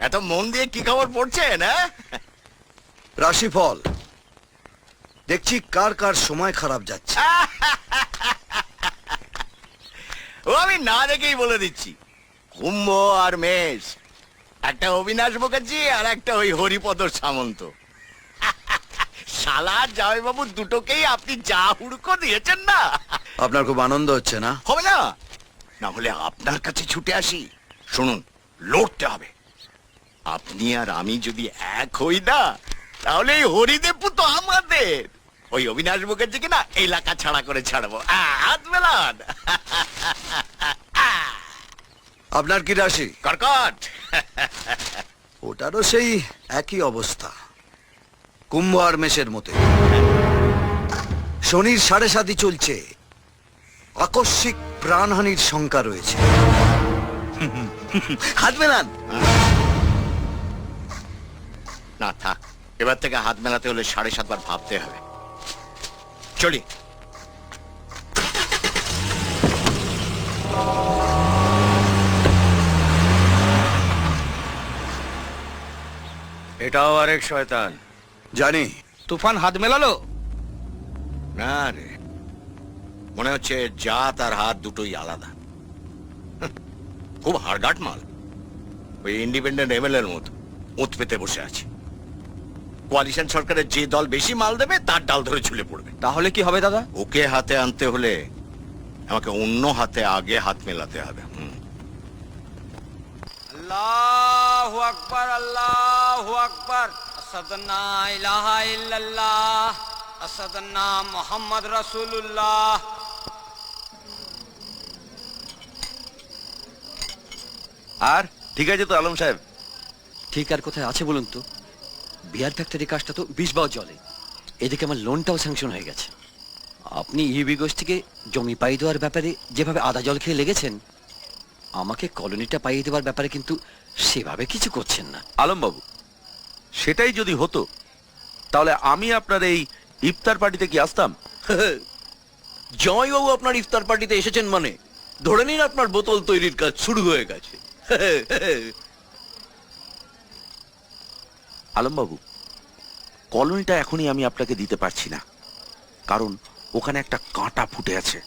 এত মন দিয়ে কি খবর পড়ছেন? রাশিফল দেখছি কার কার সময় খারাপ যাচ্ছে। ও আমি না দেখেই বলে দিচ্ছি, কুম্ভ আর মেষ, একটা অবিনাশ মুখার্জি আর একটা ওই হরিপদ সামন্ত। শালা জামাইবাবু দুটোকেই আপনি যা হুড়কো দিয়েছেন না, আপনার খুব আনন্দ হচ্ছে না? হবে না? না হলে আপনার কাছে ছুটে আসি। শুনুন, লড়তে হবে। আপনি আর আমি যদি এক হই না, তাহলে এই হরিদেবপু তো আমাদের। ওই অবিনাশ মুখার্জিকে না এলাকা ছাড়া করে ছাড়বো। হাত মেলান। আপনার কি রাশি? কর্কট। ওটারও সেই একই অবস্থা, কুম্ভ আর মেষের মতো। শনির 7.5 চলছে, আকস্মিক প্রাণহানির শঙ্কা রয়েছে। হাত মেলান। না থাক, এবার থেকে হাত মেলাতে হলে 7.5 বার ভাবতে হবে। চলি। এটাও আরেক শয়তান। জানি। তুফান হাত মেলালো? না রে, মনে হচ্ছে জাত আর হাত দুটোই আলাদা। খুব হাড়গাট মাল, ওই ইন্ডিপেন্ডেন্ট এমএলএর মতো উঁত পেতে বসে আছে। কোয়ালিশন সরকারের যে দল বেশি মাল দেবে তার ডাল ধরে ঝুলে পড়বে। তাহলে কি হবে দাদা? ওকে হাতে আনতে হলে আমাকে অন্য হাতে আগে হাত মেলাতে হবে। আল্লাহু আকবার, আল্লাহু আকবার, আশহাদু আন্না ইলাহা ইল্লাল্লাহ, আশহাদু আন্না মুহাম্মদ রাসূলুল্লাহ। আর ঠিক আছে তো আলম সাহেব? ঠিক আর কোথায় আছে বলুন তো? বিয়ার ফ্যাক্টরি কাজটা তো 20 বাও চলে, এদিকে আমার লোনটাও স্যাংশন হয়ে গেছে। আপনি ইউবি গোষ্ঠীকে জমি পাই দেওয়ার ব্যাপারে যেভাবে আদা জল খেয়ে লেগেছেন, আমাকে কলোনিটা পাইয়ে দেওয়ার ব্যাপারে কিন্তু সেভাবে কিছু করছেন না। আলম বাবু, সেটাই যদি হতো তাহলে আমি আপনার এই ইফতার পার্টিতে কি আসতাম? জামাইবাবু আপনার ইফতার পার্টিতে এসেছেন মানে ধরে নিন আপনার বোতল তৈরির কাজ শুরু হয়ে গেছে। আলম বাবু, কলোনিটা এখনই আমি আপনাকে দিতে পারছি না, কারণ ওখানে একটা কাঁটা ফুটে আছে।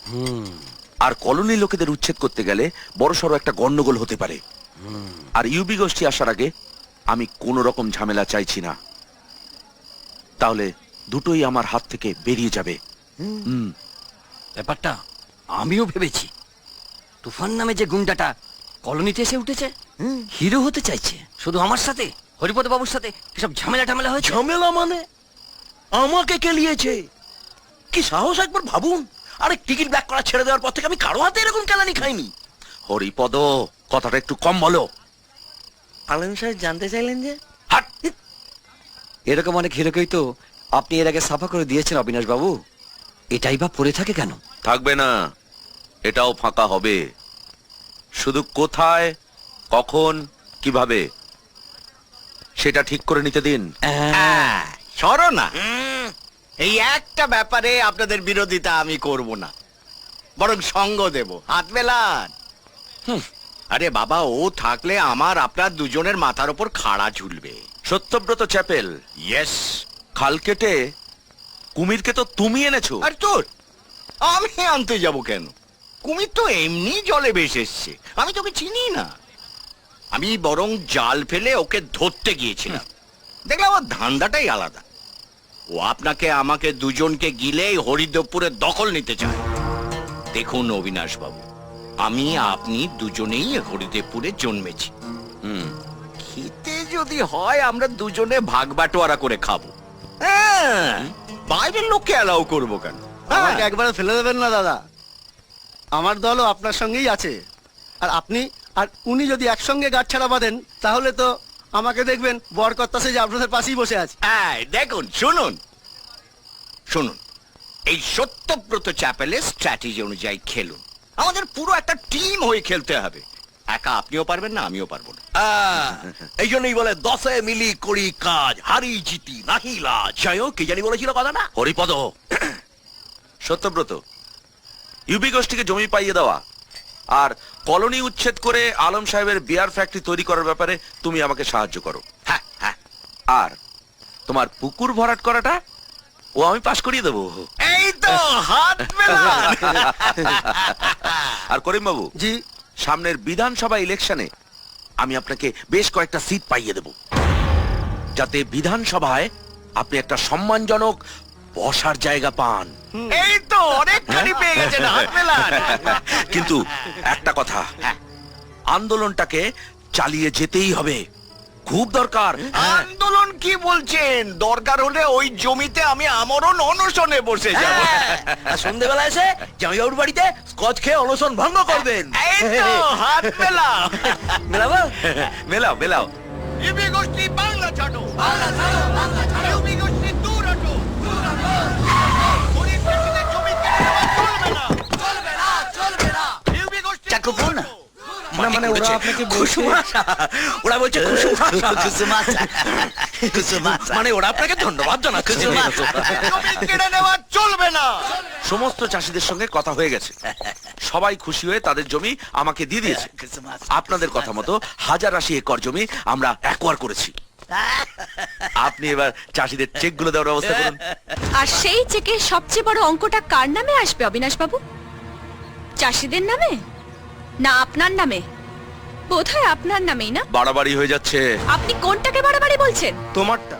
আর কলোনি লোকেদের উচ্ছেদ করতে গেলে বড়সড় একটা গন্ডগোল হতে পারে। আর ইউবি গোষ্ঠী আসার আগে আমি কোনো রকম ঝামেলা চাইছি না। তাহলে দুটোই আমার হাত থেকে বেরিয়ে যাবে। ব্যাপারটা আমিও ভেবেছি। তুফান নামে যে গুন্ডাটা কলোনিতে এসে উঠেছে, হিরো হতে চাইছে। শুধু আমার সাথে, হরিপদ বাবুর সাথে এসব ঝামেলা টামেলা হয়েছে। ঝামেলা মানে আমাকে কেলিয়েছে? কি সাহস, একবার ভাবুন। আরে টিকিট ব্যাক করা ছেড়ে দেওয়ার পর থেকে আমি কারো হাতে এরকম কেলানি খাইনি। হরিপদ, কথাটা একটু কম বলো। আলম সাহেব জানতে চাইলেন যে? হাট! এরকম অনেক হিরোকেই তো আপনি এর আগে সাফা করে দিয়েছেন অবিনাশ বাবু। এটাই বা পড়ে থাকে কেন? থাকবে না, এটাও ফাঁকা হবে। শুধু কোথায়, কখন, কিভাবে সেটা ঠিক করে নিতে দিন। সরো না, এই একটা ব্যাপারে আপনাদের বিরোধিতা আমি করব না, বরং সঙ্গ দেব। হাত মেলান। আরে বাবা, ও থাকলে আমার আপনার দুজনের মাথার উপর খাড়া ঝুলবে। Satyabrata chapel, yes. খাল কেটে কুমিরকে তো তুমি এনেছো। আর তোর আমি আনতে যাব কেন? কুমির তো এমনি জলে ভেসে এসছে, আমি তোকে চিনি না। আমি বরং জাল ফেলে ওকে ধরতে গিয়েছিলাম। দেখলাম আমার ধান্দাটাই আলাদা। ও আপনাকে আমাকে দুজনকে গিলে হরিদেবপুরের দখল নিতে চায়। দেখুন অবিনাশ বাবু, আমি আপনি দুজনেই হরিদেবপুরে জন্মেছি। খেতে যদি হয় আমরা দুজনে ভাগ বাটোয়ারা করে খাবো। হ্যাঁ, বাইরের লোককে অ্যালাউ করবো কেন? আমাকে একবারে ফেলে দেবেন না দাদা। আমার দলও আপনার সঙ্গেই আছে। আর আপনি আর উনি যদি একসঙ্গে গাছ ছাড়া বাঁধেন, তাহলে তো আমাকে দেখবেন বরকর্তা সে যে আপনাদের পাশেই বসে আছে। হ্যাঁ, দেখুন, শুনুন শুনুন, এই সত্যব্রত চ্যাপেলের স্ট্র্যাটেজি অনুযায়ী খেলুন। আমাদের পুরো একটা টিম হয়ে খেলতে হবে। একা আপনিও পারবেন না, আমিও পারবো না। এই জন্যই বলে 10 মিলি করি কাজ, হারি জিতি নাহি লাজ। যাই হোক, কি জানি বলেছিল কথাটা? হরিপদ, সত্যব্রত, ইউবি গোষ্ঠীকে জমি পাইয়ে দেওয়া আর কলোনি উচ্ছেদ করে আলম সাহেবের বিয়ার ফ্যাক্টরি তৈরি করার ব্যাপারে তুমি আমাকে সাহায্য করো। হ্যাঁ হ্যাঁ আর তোমার পুকুর ভরাট করাটা ও আমি পাশ করিয়ে দেবো। এই তো হাত মেলান। আর করিম বাবু, জি সামনের বিধানসভা ইলেকশনে আমি আপনাকে বেশ কয়েকটা সিট পাইয়ে দেব, যাতে বিধানসভায় আপনি একটা সম্মানজনক বসার জায়গা পান। এই তো অনেকখানি পেয়ে গেছেন, হাত মেলান। কিন্তু একটা কথা, আন্দোলনটাকে চালিয়ে যেতেই হবে, খুব দরকার। আন্দোলন কি বলছেন? দরকার হলে ওই জমিতে আমি আমরণ অনশনে বসে যাব। আর সন্ধ্যেবেলা এসে জামাইবাবুর বাড়িতে স্কচ খেয়ে অনশন ভঙ্গ করবেন। এই তো হাত মেলা। মেলাবো? মেলাও মেলাও। ইবি গোষ্ঠী বাংলা ছাড়ো, বাংলা ছাড়ো, বাংলা ছাড়ো। ইবি গোষ্ঠী দূর হটো, দূর হটো। গরিব চাষিদের জমি কেড়ে নেওয়া চলবে না, চলবে না, চলবে না। ইবি গোষ্ঠী চাকু দূর ফোন না। হটো। না মানে ওরা আপনাকে কুসুম আশা। ওরা বলছে কুসুম আশা। মানে ওরা আপনাকে ধন্যবাদ জানাচ্ছে। জমি কেড়ে নেওয়া চলবে না। সমস্ত চাষিদের সঙ্গে কথা হয়ে গেছে, সবাই খুশি হয়ে তাদের জমি আমাকে দিয়ে দিয়েছে। আপনাদের কথা মতো 1080 একর জমি আমরা অ্যাকোয়ার করেছি। আপনি এবার চাষিদের চেকগুলো দেওয়ার ব্যবস্থা করুন। আর সেই চেকের সবচেয়ে বড় অঙ্কটা কার নামে আসবে অবিনাশ বাবু? চাষিদের নামে না আপনার নামে? বোধহয় আপনার নামেই না? বাড়াবাড়ি হয়ে যাচ্ছে। আপনি কোনটাকে বাড়াবাড়ি বলছেন? তোমারটা